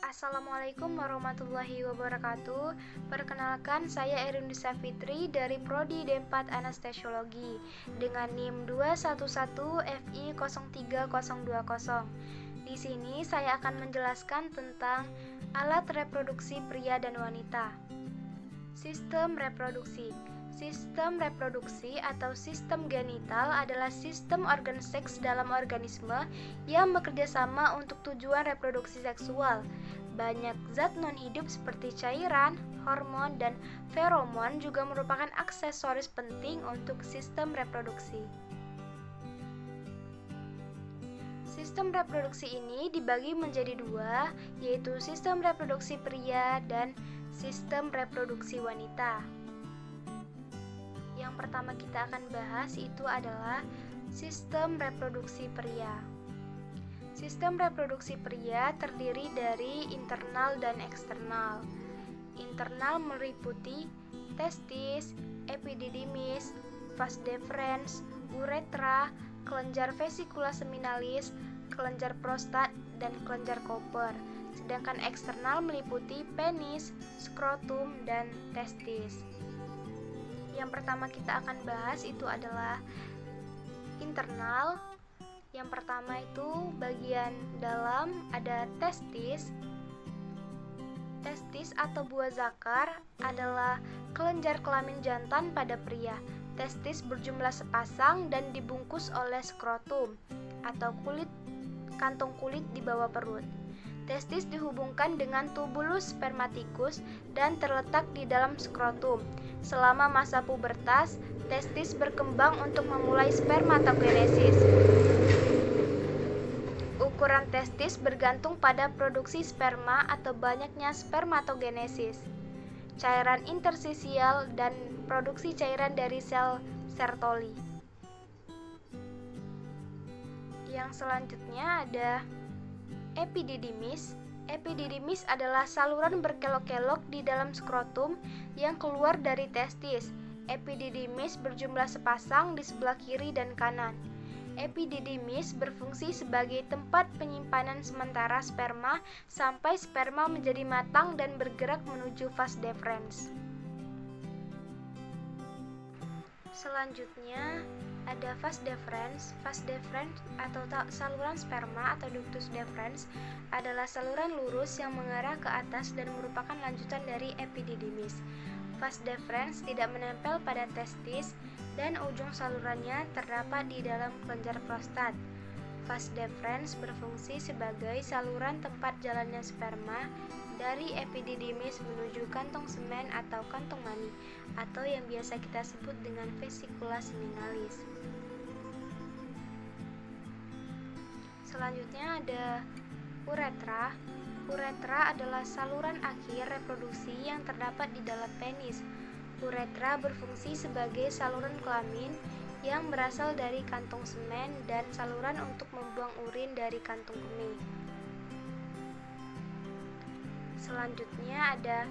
Assalamualaikum warahmatullahi wabarakatuh. Perkenalkan, saya Erundisa Fitri dari Prodi D4 Anestesiologi dengan NIM 211FI03020. Di sini saya akan menjelaskan tentang alat reproduksi pria dan wanita. Sistem reproduksi. Sistem reproduksi atau sistem genital adalah sistem organ seks dalam organisme yang bekerja sama untuk tujuan reproduksi seksual. Banyak zat non-hidup seperti cairan, hormon, dan feromon juga merupakan aksesoris penting untuk sistem reproduksi. Sistem reproduksi ini dibagi menjadi dua, yaitu sistem reproduksi pria dan sistem reproduksi wanita. Yang pertama kita akan bahas itu adalah sistem reproduksi pria. Sistem reproduksi pria terdiri dari internal dan eksternal. Internal meliputi testis, epididymis, vas deferens, uretra, kelenjar vesikula seminalis, kelenjar prostat, dan kelenjar Cooper. Sedangkan eksternal meliputi penis, skrotum, dan testis. Yang pertama kita akan bahas itu adalah internal. Yang pertama itu bagian dalam ada testis. Testis atau buah zakar adalah kelenjar kelamin jantan pada pria. Testis berjumlah sepasang dan dibungkus oleh skrotum atau kantung kulit di bawah perut. Testis dihubungkan dengan tubulus spermaticus dan terletak di dalam skrotum. Selama masa pubertas, testis berkembang untuk memulai spermatogenesis. Ukuran testis bergantung pada produksi sperma atau banyaknya spermatogenesis, cairan interstisial, dan produksi cairan dari sel Sertoli. Yang selanjutnya ada epididymis. Epididymis adalah saluran berkelok-kelok di dalam skrotum yang keluar dari testis. Epididymis berjumlah sepasang di sebelah kiri dan kanan. Epididymis berfungsi sebagai tempat penyimpanan sementara sperma sampai sperma menjadi matang dan bergerak menuju vas deferens. Selanjutnya ada vas deferens. Vas deferens atau saluran sperma atau ductus deferens adalah saluran lurus yang mengarah ke atas dan merupakan lanjutan dari epididymis. Vas deferens tidak menempel pada testis dan ujung salurannya terdapat di dalam kelenjar prostat. Vas deferens berfungsi sebagai saluran tempat jalannya sperma dari epididymis menuju kantong semen atau kantong mani, atau yang biasa kita sebut dengan vesikula seminalis. Selanjutnya ada uretra. Uretra adalah saluran akhir reproduksi yang terdapat di dalam penis. Uretra berfungsi sebagai saluran kelamin yang berasal dari kantong semen dan saluran untuk membuang urin dari kantung kemih. Selanjutnya ada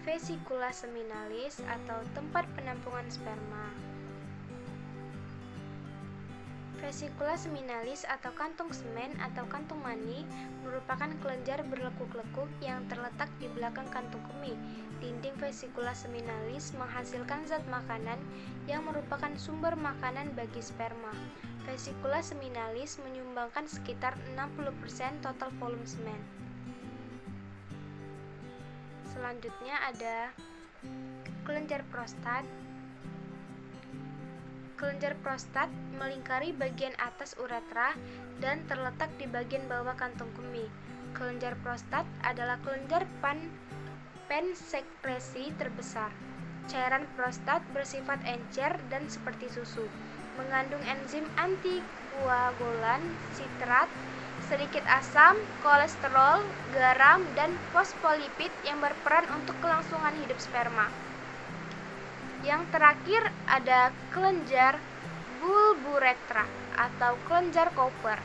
vesikula seminalis atau tempat penampungan sperma. Vesikula seminalis atau kantong semen atau kantong mani merupakan kelenjar berlekuk-lekuk yang terletak di belakang kantung kemih. Dinding vesikula seminalis menghasilkan zat makanan yang merupakan sumber makanan bagi sperma. Vesikula seminalis menyumbangkan sekitar 60% total volume semen. Selanjutnya ada kelenjar prostat. Kelenjar prostat melingkari bagian atas uretra dan terletak di bagian bawah kantung kemih. Kelenjar prostat adalah kelenjar pensekresi terbesar. Cairan prostat bersifat encer dan seperti susu, mengandung enzim antikoagulan, sitrat, sedikit asam, kolesterol, garam, dan fosfolipid yang berperan untuk kelangsungan hidup sperma. Yang terakhir ada kelenjar bulburetra atau kelenjar Cooper.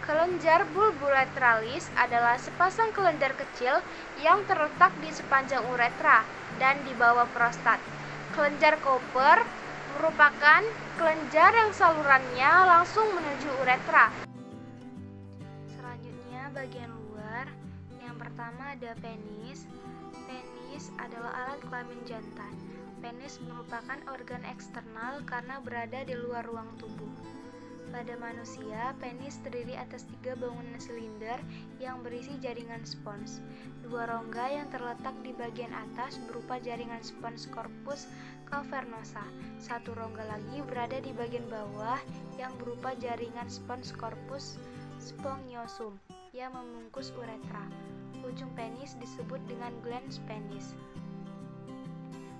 Kelenjar bulburetralis adalah sepasang kelenjar kecil yang terletak di sepanjang uretra dan di bawah prostat. Kelenjar Cooper merupakan kelenjar yang salurannya langsung menuju uretra. Selanjutnya bagian luar. Yang pertama ada penis. Penis adalah alat kelamin jantan. Penis merupakan organ eksternal karena berada di luar ruang tubuh. Pada manusia, penis terdiri atas 3 bangunan silinder yang berisi jaringan spons. 2 rongga yang terletak di bagian atas berupa jaringan spons corpus cavernosa. 1 rongga lagi berada di bagian bawah yang berupa jaringan spons corpus spongiosum yang membungkus uretra. Ujung penis disebut dengan glans penis.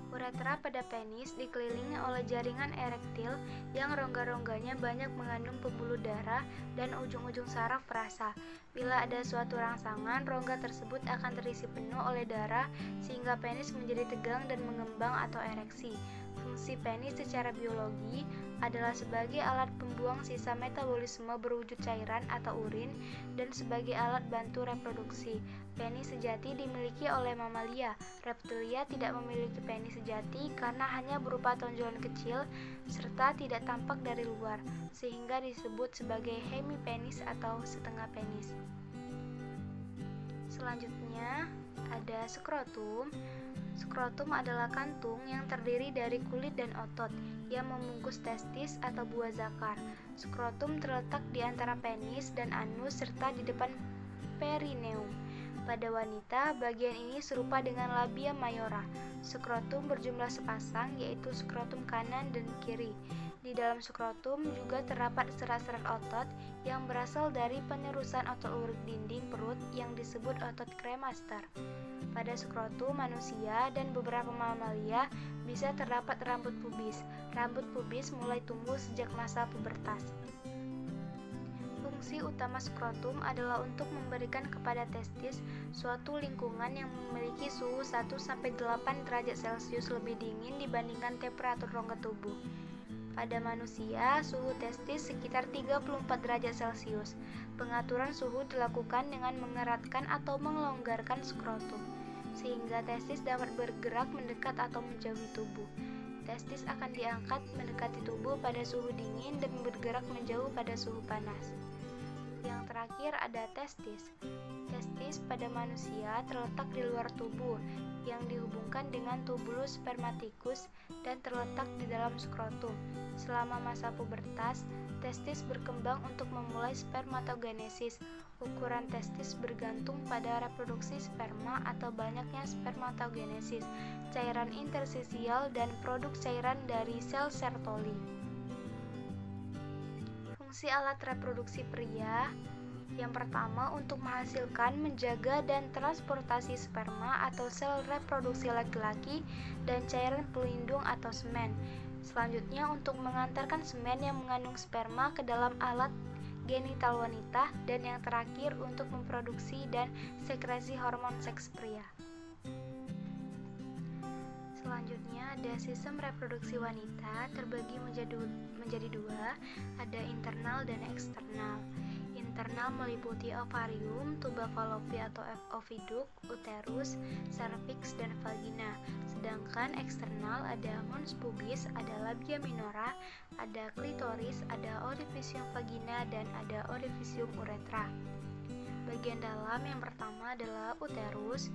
Uretra pada penis dikelilingi oleh jaringan erektil yang rongga-rongganya banyak mengandung pembuluh darah dan ujung-ujung saraf perasa. Bila ada suatu rangsangan, rongga tersebut akan terisi penuh oleh darah sehingga penis menjadi tegang dan mengembang atau ereksi. Fungsi penis secara biologi adalah sebagai alat pembuang sisa metabolisme berwujud cairan atau urin dan sebagai alat bantu reproduksi. Penis sejati dimiliki oleh mamalia. Reptilia tidak memiliki penis sejati karena hanya berupa tonjolan kecil serta tidak tampak dari luar, sehingga disebut sebagai hemipenis atau setengah penis. Selanjutnya ada skrotum. Skrotum adalah kantung yang terdiri dari kulit dan otot yang membungkus testis atau buah zakar. Skrotum terletak di antara penis dan anus serta di depan perineum. Pada wanita, bagian ini serupa dengan labia mayora. Skrotum berjumlah sepasang, yaitu skrotum kanan dan kiri. Di dalam skrotum juga terdapat serat-serat otot yang berasal dari penerusan otot urat dinding perut yang disebut otot kremaster. Pada skrotum manusia dan beberapa mamalia bisa terdapat rambut pubis. Rambut pubis mulai tumbuh sejak masa pubertas. Fungsi utama skrotum adalah untuk memberikan kepada testis suatu lingkungan yang memiliki suhu 1-8 derajat Celcius lebih dingin dibandingkan temperatur rongga tubuh. Pada manusia, suhu testis sekitar 34 derajat Celcius. Pengaturan suhu dilakukan dengan mengeratkan atau melonggarkan skrotum, sehingga testis dapat bergerak mendekat atau menjauhi tubuh. Testis akan diangkat mendekati tubuh pada suhu dingin dan bergerak menjauh pada suhu panas. Yang terakhir ada testis. Testis pada manusia terletak di luar tubuh yang dihubungkan dengan tubulus spermaticus dan terletak di dalam skrotum. Selama masa pubertas, testis berkembang untuk memulai spermatogenesis. Ukuran testis bergantung pada reproduksi sperma atau banyaknya spermatogenesis, cairan interstisial dan produk cairan dari sel Sertoli. Fungsi alat reproduksi pria yang pertama untuk menghasilkan, menjaga, dan transportasi sperma atau sel reproduksi laki-laki dan cairan pelindung atau semen. Selanjutnya untuk mengantarkan semen yang mengandung sperma ke dalam alat genital wanita, dan yang terakhir untuk memproduksi dan sekresi hormon seks pria. Selanjutnya ada sistem reproduksi wanita terbagi menjadi 2, ada internal dan eksternal. Internal meliputi ovarium, tuba fallopi atau oviduk, uterus, cervix, dan vagina. Sedangkan eksternal ada mons pubis, ada labia minora, ada klitoris, ada orifisium vagina, dan ada orifisium uretra. Bagian dalam yang pertama adalah uterus.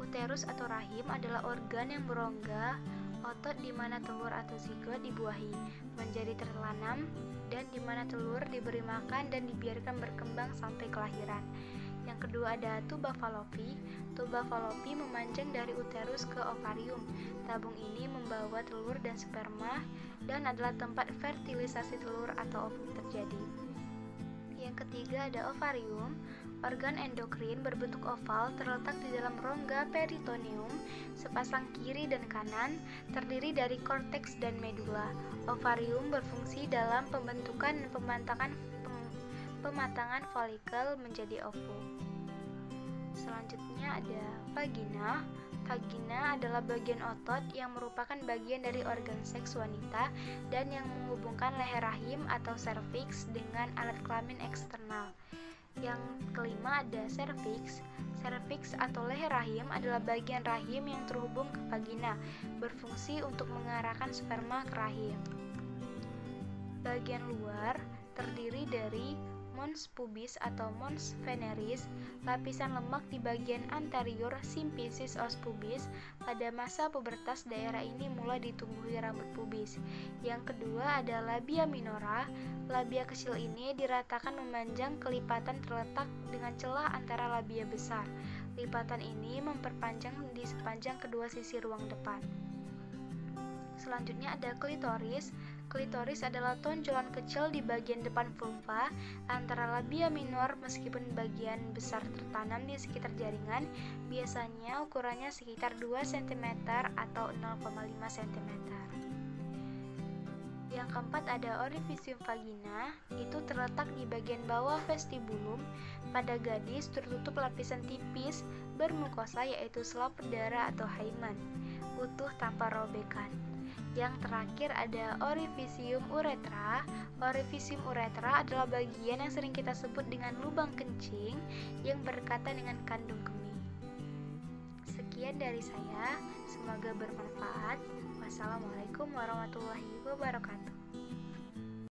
Uterus atau rahim adalah organ yang berongga, otot di mana telur atau zigot dibuahi, menjadi tertanam, dan di mana telur diberi makan dan dibiarkan berkembang sampai kelahiran. Yang kedua ada tuba fallopi. Tuba fallopi memanjang dari uterus ke ovarium. Tabung ini membawa telur dan sperma dan adalah tempat fertilisasi telur atau ovum terjadi. Yang ketiga ada ovarium. Organ endokrin berbentuk oval terletak di dalam rongga peritoneum, sepasang kiri dan kanan, terdiri dari korteks dan medula. Ovarium berfungsi dalam pembentukan dan pematangan folikel menjadi ovum. Selanjutnya ada vagina. Vagina adalah bagian otot yang merupakan bagian dari organ seks wanita dan yang menghubungkan leher rahim atau serviks dengan alat kelamin eksternal. Yang kelima ada cervix. Cervix atau leher rahim adalah bagian rahim yang terhubung ke vagina, berfungsi untuk mengarahkan sperma ke rahim. Bagian luar terdiri dari mons pubis atau mons veneris, lapisan lemak di bagian anterior simfisis os pubis. Pada masa pubertas daerah ini mulai ditumbuhi rambut pubis. Yang kedua ada labia minora. Labia kecil ini diratakan memanjang kelipatan terletak dengan celah antara labia besar. Lipatan ini memperpanjang di sepanjang kedua sisi ruang depan. Selanjutnya ada klitoris. Klitoris adalah tonjolan kecil di bagian depan vulva antara labia minor, meskipun bagian besar tertanam di sekitar jaringan. Biasanya ukurannya sekitar 2 cm atau 0,5 cm. Yang keempat ada orifisium vagina, itu terletak di bagian bawah vestibulum. Pada gadis tertutup lapisan tipis bermukosa, yaitu selap berdarah atau hymen, utuh tanpa robekan. Yang terakhir ada orifisium uretra. Orifisium uretra adalah bagian yang sering kita sebut dengan lubang kencing yang berdekatan dengan kandung kemih. Sekian dari saya, semoga bermanfaat. Wassalamualaikum warahmatullahi wabarakatuh.